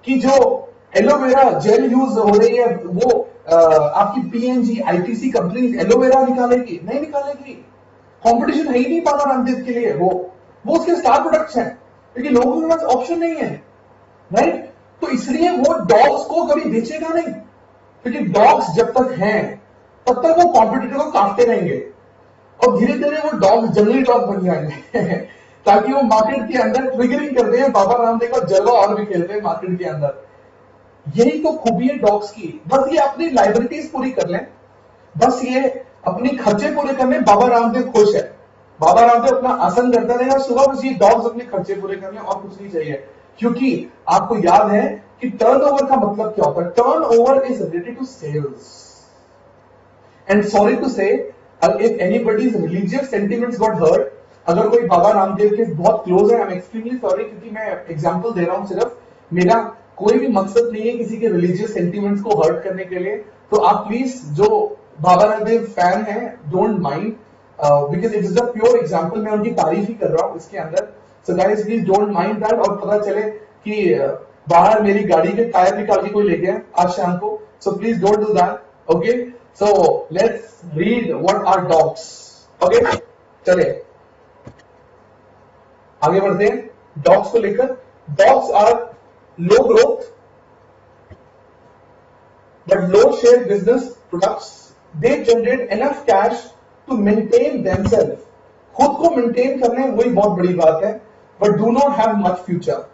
कि जो एलोवेरा जेल यूज हो रही है वो आपकी पीएनजी आईटीसी कंपनी एलोवेरा निकालेगी? नहीं निकालेगी। कंपटीशन है ही नहीं बाबा रामदेव के लिए। वो उसके स्टार प्रोडक्ट्स हैं, क्योंकि लोगों के पास ऑप्शन नहीं है, राइट? तो इसलिए वो डॉग्स को कभी बेचेगा नहीं, क्योंकि डॉग्स जब तक हैं तब तक वो कॉम्पिटिटर को काटते रहेंगे और धीरे धीरे वो डॉग जंगली डॉग बन जाएंगे ताकि वो मार्केट के अंदर ट्रिगरिंग कर दे, बाबा रामदेव का जलवा और भी खेलते हैं मार्केट के अंदर। यही तो खूबी है डॉग्स की। बस ये अपनी लाइबिलिटीज पूरी कर लें, बस ये अपनी खर्चे पूरे करने, बाबा रामदेव खुश है। बाबा रामदेव अपना आसन करता रहेगा सुबह, बस ये डॉग्स अपने खर्चे पूरे कर लें और कुछ नहीं चाहिए। क्योंकि आपको याद है कि टर्नओवर का मतलब क्या होता है? Turnover is related to sales. And sorry to say, if anybody's religious sentiments got hurt, अगर कोई बाबा रामदेव के बहुत क्लोज है, आई एम एक्सट्रीमली सॉरी, क्योंकि मैं एग्जांपल दे रहा हूं, सिर्फ मेरा कोई भी मकसद नहीं है किसी के रिलीजियस सेंटिमेंट्स को हर्ट करने के लिए। तो आप प्लीज जो बाबा रामदेव फैन है, don't mind, because it is a pure example, मैं उनकी तारीफ ही कर रहा हूं इसके अंदर। So guys please don't mind that. और पता चले कि बाहर मेरी गाड़ी के टायर निकाल के कोई ले गया आज शाम को, so please don't do that, okay? So let's read what are dogs. Okay, चले आगे बढ़ते हैं डॉग्स को लेकर। Dogs are low growth but low share business products. They generate enough cash to maintain themselves. खुद को मेंटेन करने वही बहुत बड़ी बात है, but do not have much future.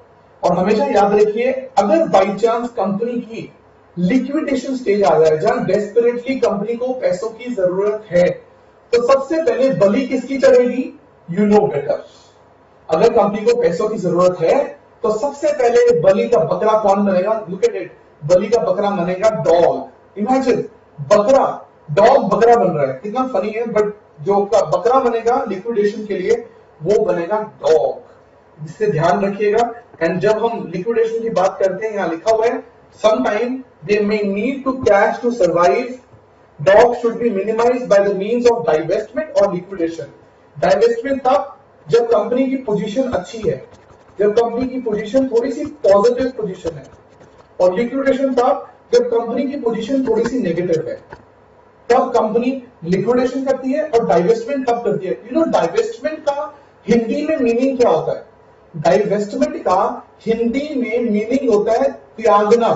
और हमेशा याद रखिए, अगर बाई चांस कंपनी की लिक्विडेशन स्टेज आ जाए, जहां डेस्परेटली कंपनी को पैसों की जरूरत है, तो सबसे पहले बलि किसकी चढ़ेगी? You know better. अगर कंपनी को पैसों की जरूरत है तो सबसे पहले बलि का बकरा कौन बनेगा? लुक एट इट, बलि का बकरा बनेगा डॉग। इमेजिन, बकरा, डॉग बकरा बन रहा है, कितना फनी है। बट जो बकरा बनेगा लिक्विडेशन के लिए वो बनेगा डॉग। इससे ध्यान रखिएगा। एंड जब हम लिक्विडेशन की बात करते हैं, यहां लिखा हुआ है sometime they may need to cash to survive. Dogs should be minimized by the means of divestment or liquidation. Divestment तब जब कंपनी की पोजीशन अच्छी है, जब कंपनी की पोजीशन थोड़ी सी पॉजिटिव पोजीशन है, और लिक्विडेशन तब जब कंपनी की पोजीशन थोड़ी सी नेगेटिव है, तब कंपनी लिक्विडेशन करती है। और डाइवेस्टमेंट कब करती है? यू नो डाइवेस्टमेंट का हिंदी में मीनिंग क्या होता है? डाइवेस्टमेंट का हिंदी में मीनिंग होता है त्यागना।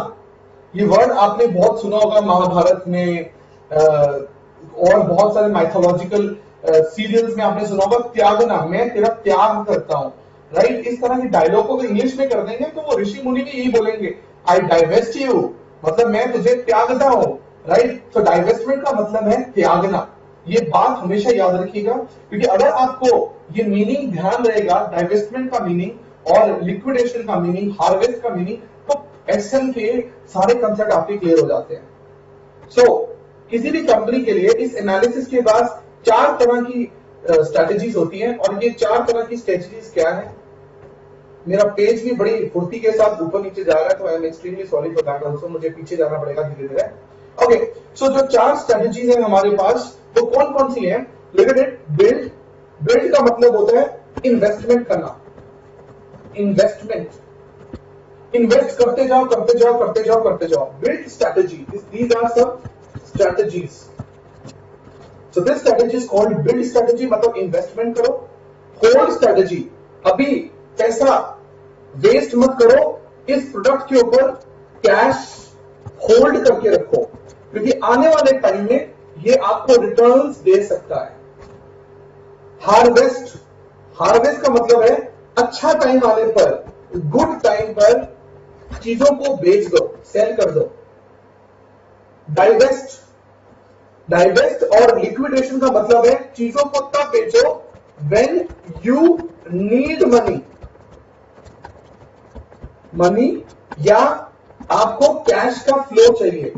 ये वर्ड आपने बहुत सुना होगा महाभारत में और बहुत सारे माइथोलॉजिकल सीरियल्स में आपने सुना होगा, त्यागना, मैं तेरा त्याग करता हूं, राइट? इस तरह के डायलॉग को इंग्लिश में कर देंगे तो वो ऋषि मुनि भी यही बोलेंगे, आई डाइवेस्ट यू, मतलब मैं तुझे त्यागता हूं, राइट? तो डाइवेस्टमेंट का मतलब है त्यागना। ये बात हमेशा याद रखिएगा, क्योंकि अगर आपको ये मीनिंग ध्यान रहेगा, डाइवेस्टमेंट का मीनिंग और लिक्विडेशन का मीनिंग, हार्वेस्ट का मीनिंग, तो एक्सेल के सारे कंसेप्ट आपके क्लियर हो जाते हैं। सो किसी भी कंपनी के लिए इस एनालिसिस के बाद 4 तरह की स्ट्रेटेजीज होती हैं, और ये 4 तरह की स्ट्रेटेजीज क्या है? मेरा पेज भी बड़ी फुर्ती के साथ ऊपर नीचे जा रहा है, तो I am extremely sorry for that also, मुझे पीछे जाना पड़ेगा धीरे धीरे। ओके, सो जो 4 स्ट्रेटेजीज हैं हमारे पास, वो कौन कौन सी हैं? Look at it. Build, build का मतलब होता है इन्वेस्टमेंट करना, इन्वेस्टमेंट, इन्वेस्ट करते जाओ करते जाओ करते जाओ करते जाओ। बिल्ड स्ट्रेटेजी, दीज आर सब strategies. So this strategy is called build strategy, मतलब इन्वेस्टमेंट करो। होल्ड स्ट्रेटेजी, अभी पैसा वेस्ट मत करो, इस प्रोडक्ट के ऊपर कैश होल्ड करके रखो, क्योंकि आने वाले टाइम में ये आपको रिटर्न्स दे सकता है। हार्वेस्ट, हार्वेस्ट का मतलब है अच्छा टाइम आने पर, गुड टाइम पर चीजों को बेच दो, सेल कर दो। डाइवेस्ट, डाइवेस्ट और लिक्विडेशन का मतलब है चीजों को तब बेचो when you need money, money या आपको कैश का फ्लो चाहिए,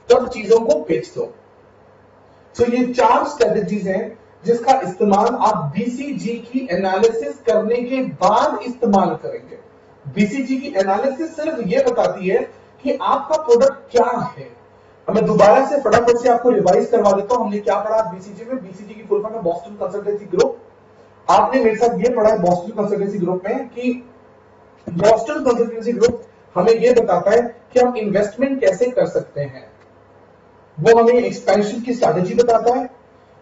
तब चीजों को बेच दो। तो ये 4 स्ट्रेटेजीज हैं जिसका इस्तेमाल आप बीसीजी की एनालिसिस करने के बाद इस्तेमाल करेंगे। बीसीजी की एनालिसिस सिर्फ ये बताती है कि आपका प्रोडक्ट क्या है। अब मैं दोबारा से फटाफट से आपको रिवाइज करवा देता हूं, हमने क्या पढ़ा बीसीजी में। बीसीजी की फुल फॉर्म है बॉस्टन कंसल्टेंसी ग्रुप। आपने मेरे साथ ये पढ़ा है बॉस्टन कंसल्टेंसी ग्रुप में कि बॉस्टन कंसल्टेंसी ग्रुप हमें ये बताता है कि हम इन्वेस्टमेंट कैसे कर सकते हैं, वो हमें एक्सपेंशन की स्ट्रैटेजी बताता है,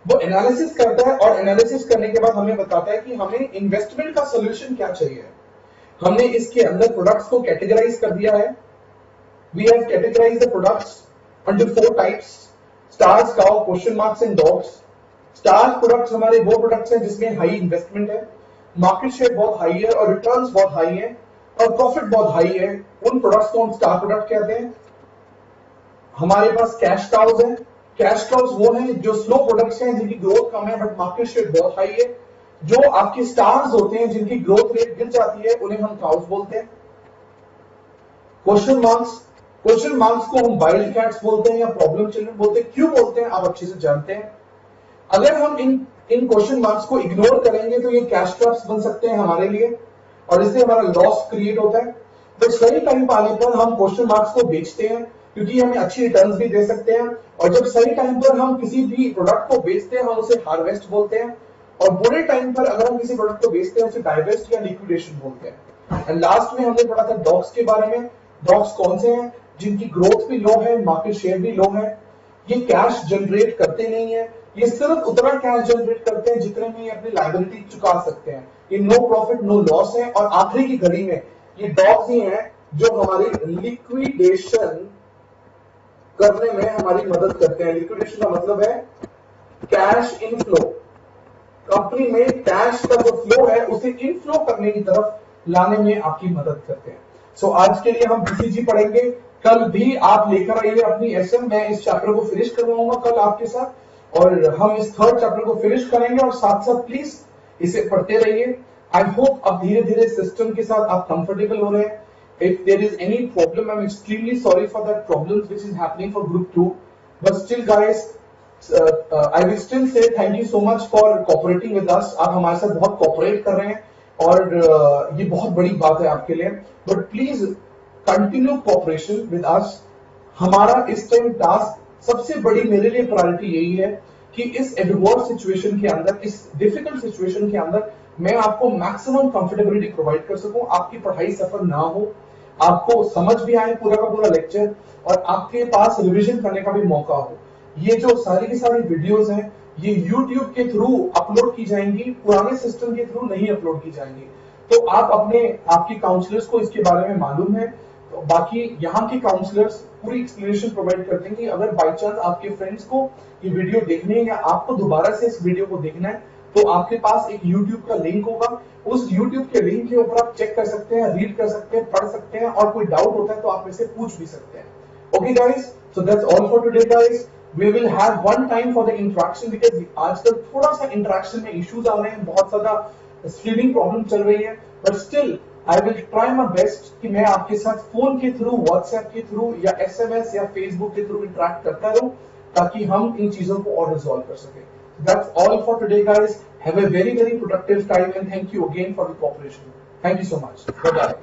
वो एनालिसिस करता है और एनालिसिस करने के बाद हमें बताता है कि हमें इन्वेस्टमेंट का सोल्यूशन क्या चाहिए। हमने इसके अंदर प्रोडक्ट्स को कैटेगराइज कर दिया है। We have categorized the products under 4 types: stars, cow, question marks and dogs. Star products हमारे वो प्रोडक्ट्स हैं जिसमें हाई इन्वेस्टमेंट है, मार्केट शेयर बहुत हाई है और रिटर्न्स बहुत हाई है और प्रॉफिट बहुत हाई है। उन प्रोडक्ट्स को हम स्टार प्रोडक्ट कहते हैं। हमारे पास कैश काउज है। कैश काउज वो है जो स्लो प्रोडक्ट्स हैं जिनकी ग्रोथ कम है बट मार्केट शेयर बहुत हाई है। जो आपके स्टार्स होते हैं जिनकी ग्रोथ रेट गिर जाती है उन्हें हम काउज बोलते हैं। क्वेश्चन मार्क्स को हम वाइल्ड कैट्स बोलते हैं या प्रॉब्लम चिल्ड्रन बोलते हैं। क्यों बोलते हैं आप अच्छे से जानते हैं। अगर हम इन क्वेश्चन मार्क्स को इग्नोर करेंगे तो ये कैश क्रॉप्स बन सकते हैं हमारे लिए और इससे हमारा लॉस क्रिएट होता है। तो सही टाइम आने पर हम क्वेश्चन मार्क्स को बेचते हैं क्योंकि हमें अच्छी रिटर्न्स भी दे सकते हैं। और जब सही टाइम पर हम किसी भी प्रोडक्ट को बेचते हैं हम उसे हार्वेस्ट बोलते हैं। और बुरे टाइम पर अगर हम किसी प्रोडक्ट को बेचते हैं उसे डाइवेस्ट या लिक्विडेशन बोलते हैं। एंड लास्ट में हमने पढ़ा था डॉग्स के बारे में। डॉग्स कौन से हैं? जिनकी ग्रोथ भी लो है, मार्केट शेयर भी लो है, ये कैश जनरेट करते नहीं है, ये सिर्फ उतना कैश जनरेट करते हैं जितने में ये अपनी लायबिलिटी चुका सकते हैं। ये नो प्रॉफिट नो लॉस है और आखिरी की घड़ी में ये डॉग्स ही हैं जो हमारी लिक्विडेशन करने में हमारी मदद करते हैं। लिक्विडेशन का मतलब है कैश इनफ्लो। कंपनी में कैश का जो फ्लो है उसे इनफ्लो करने की तरफ लाने में आपकी मदद करते हैं। सो आज के लिए हम बीसीजी पढ़ेंगे। कल भी आप लेकर आइए अपनी एसएम। मैं इस चैप्टर को फिनिश करवाऊंगा कल आपके साथ और हम इस थर्ड चैप्टर को फिनिश करेंगे और साथ साथ प्लीज इसे पढ़ते रहिए। आई होप अब धीरे धीरे सिस्टम के साथ आप कंफर्टेबल हो रहे हैं। If there is any problem, I'm extremely sorry for that problems which is happening for group 2. But still, guys, I will still say thank you so much for cooperating with us. आप हमारे साथ बहुत cooperate कर रहे हैं और ये बहुत बड़ी बात है आपके लिए। But please continue cooperation with us. हमारा इस टाइम टास्क सबसे बड़ी मेरे लिए प्रायोरिटी यही है कि इस एडवर्स सिचुएशन के अंदर, इस डिफिकल्ट सिचुएशन के अंदर मैं आपको मैक्सिमम कंफर्टेबिलिटी प्रोवाइड कर सकूं, आपकी पढ़ाई सफर ना हो, आपको समझ भी आए पूरा का पूरा लेक्चर और आपके पास रिवीजन करने का भी मौका हो। ये जो सारी की सारी वीडियोस हैं ये YouTube के थ्रू अपलोड की जाएंगी, पुराने सिस्टम के थ्रू नहीं अपलोड की जाएंगी। तो आप आपकी काउंसलर्स को इसके बारे में मालूम है। तो बाकी यहाँ के काउंसलर्स पूरी एक्सप्लेनेशन प्रोवाइड करते हैं कि अगर बाई चांस आपके फ्रेंड्स को ये वीडियो देखनी है या आपको दोबारा से इस वीडियो को देखना है तो आपके पास एक YouTube का लिंक होगा। उस YouTube के लिंक के ऊपर आप चेक कर सकते हैं, रीड कर सकते हैं, पढ़ सकते हैं और कोई डाउट होता है तो आप इसे पूछ भी सकते हैं। Okay guys, so that's all for today guys. We will have one time for the interaction because आजकल थोड़ा सा इंटरेक्शन में इश्यूज आ रहे हैं, बहुत ज्यादा स्ट्रीमिंग प्रॉब्लम चल रही है। But still I will try my best कि मैं आपके साथ फोन के थ्रू, व्हाट्सएप के थ्रू या SMS या फेसबुक के थ्रू इंटरेक्ट करता रहूं ताकि हम इन चीजों को और रिजॉल्व कर सकें। That's all for today, guys. Have a very, very productive time and thank you again for the cooperation. Thank you so much. Bye-bye.